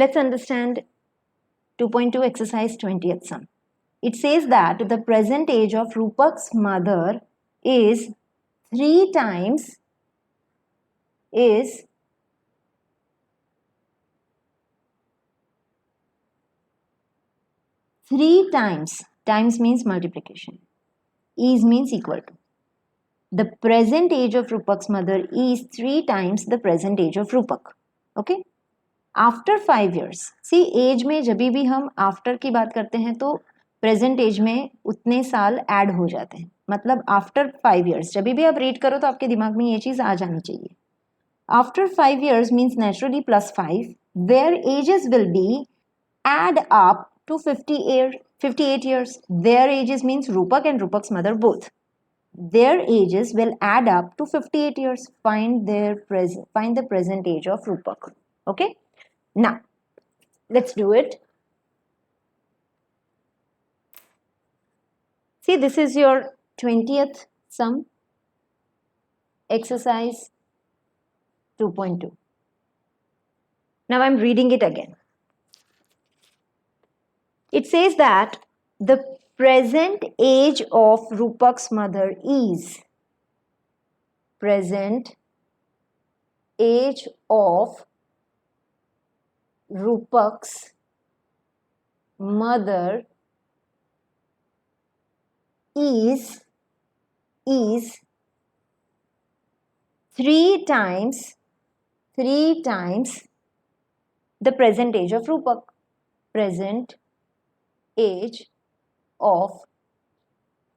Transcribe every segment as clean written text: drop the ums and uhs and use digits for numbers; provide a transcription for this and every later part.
Let's understand 2.2 exercise 20th sum. It says that the present age of Rupak's mother is three times times means multiplication, is means equal to. The present age of Rupak's mother is three times the present age of Rupak. Okay? After 5 years, see as में जब भी हम after की बात करते हैं तो present as में उतने साल ऐड हो जाते हैं, मतलब आफ्टर 5 years जब भी आप रीड करो तो आपके दिमाग में ये चीज आ जानी चाहिए. After 5 years means naturally plus 5, their ages will be add up to 58 years. Their ages means Rupak and Rupak's mother both. Their ages will add up to 58 years. Find the present age of Rupak. Okay? Now, let's do it. See, this is your 20th sum, exercise 2.2. Now I'm reading it again. It says that the present age of Rupak's mother is present age of Rupak's mother is three times the present age of Rupak. Present age of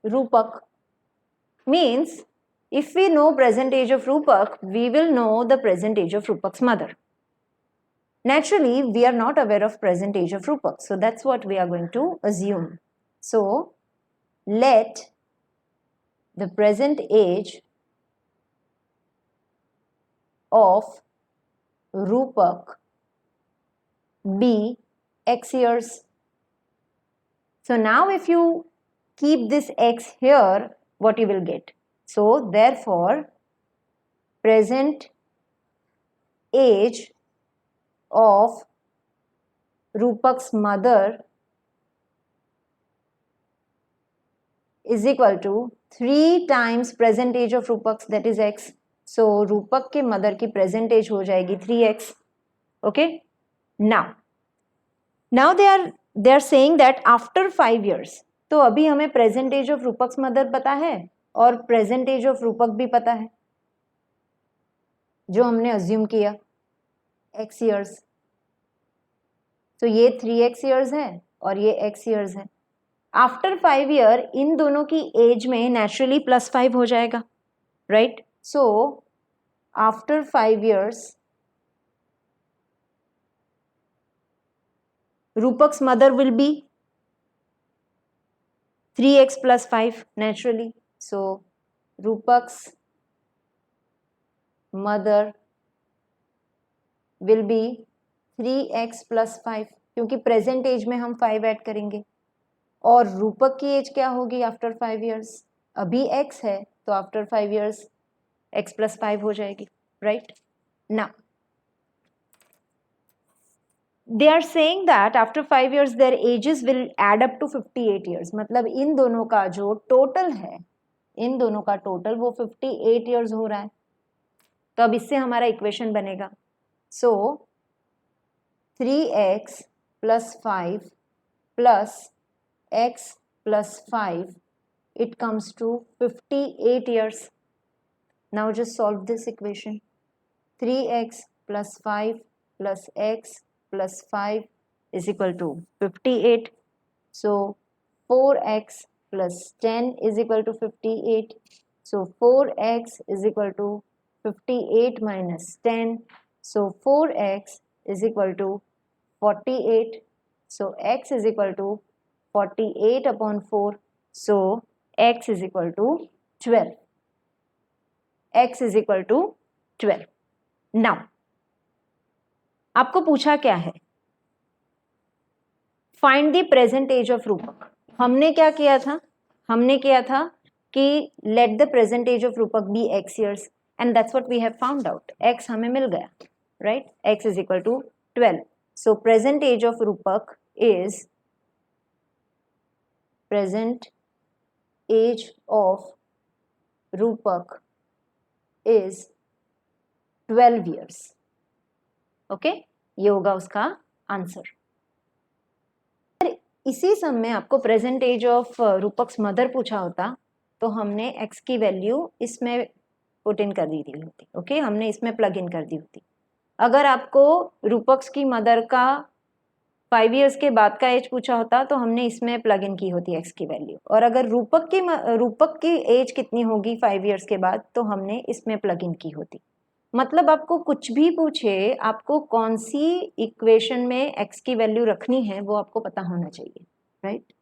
Rupak means if we know present age of Rupak, we will know the present age of Rupak's mother. Naturally, we are not aware of present age of Rupak, so that's what we are going to assume. So, let the present age of Rupak be x years. So now if you keep this x here, what you will get? So therefore, present age of Rupak's mother is equal to 3 times present age of Rupak's, that is x. So Rupak के mother की present age हो जाएगी 3x. Okay? Now they are saying that after 5 years, तो अभी हमें present age of Rupak's mother पता है और present age of Rupak भी पता है, जो हमने assume किया x years. तो ये 3x years है और ये x years है. After 5 year इन दोनों की age में naturally plus 5 हो जाएगा, right? So after 5 years Rupak's mother will be 3x plus 5 naturally. So Rupak's mother will be 3x plus 5 क्योंकि present age में हम 5 ऐड करेंगे और रूपक की एज क्या होगी आफ्टर 5 years? अभी x है तो आफ्टर 5 years x plus 5 हो जाएगी, right? Now they are saying that after 5 years their ages will add up to 58 years. मतलब इन दोनों का जो टोटल है, इन दोनों का टोटल वो 58 years हो रहा है. तो अब इससे हमारा इक्वेशन बनेगा. So 3x plus 5 plus x plus 5, it comes to 58 years. Now just solve this equation. 3x plus 5 plus x plus 5 is equal to 58. So 4x plus 10 is equal to 58. So 4x is equal to 58 minus 10. So 4x is equal to 48. So x is equal to 48 upon 4. So x is equal to 12. x is equal to 12. Now आपको पूछा क्या है? Find the present age of Rupak. हमने क्या किया था? हमने किया था कि let the present age of Rupak be x years and that's what we have found out. x हमें मिल गया, right? x is equal to 12. So present age of Rupak is present age of Rupak is 12 years. Okay, ये होगा उसका answer. इसी सम में आपको present age of रूपक्स mother पूछा होता तो हमने x की वैल्यू इसमें पुट इन कर दी थी होती। ओके, हमने इसमें प्लग इन कर दी होती। अगर आपको रूपक्स की मदर का 5 इयर्स के बाद का एज पूछा होता तो हमने इसमें प्लग इन की होती x की वैल्यू, और अगर रूपक की एज कितनी होगी 5 इयर्स के बाद तो हमने इसमें प्लग इन की होती। मतलब आपको कुछ भी पूछे, आपको कौन सी इक्वेशन में x की वैल्यू रखनी है वो आपको पता होना चाहिए, राइट?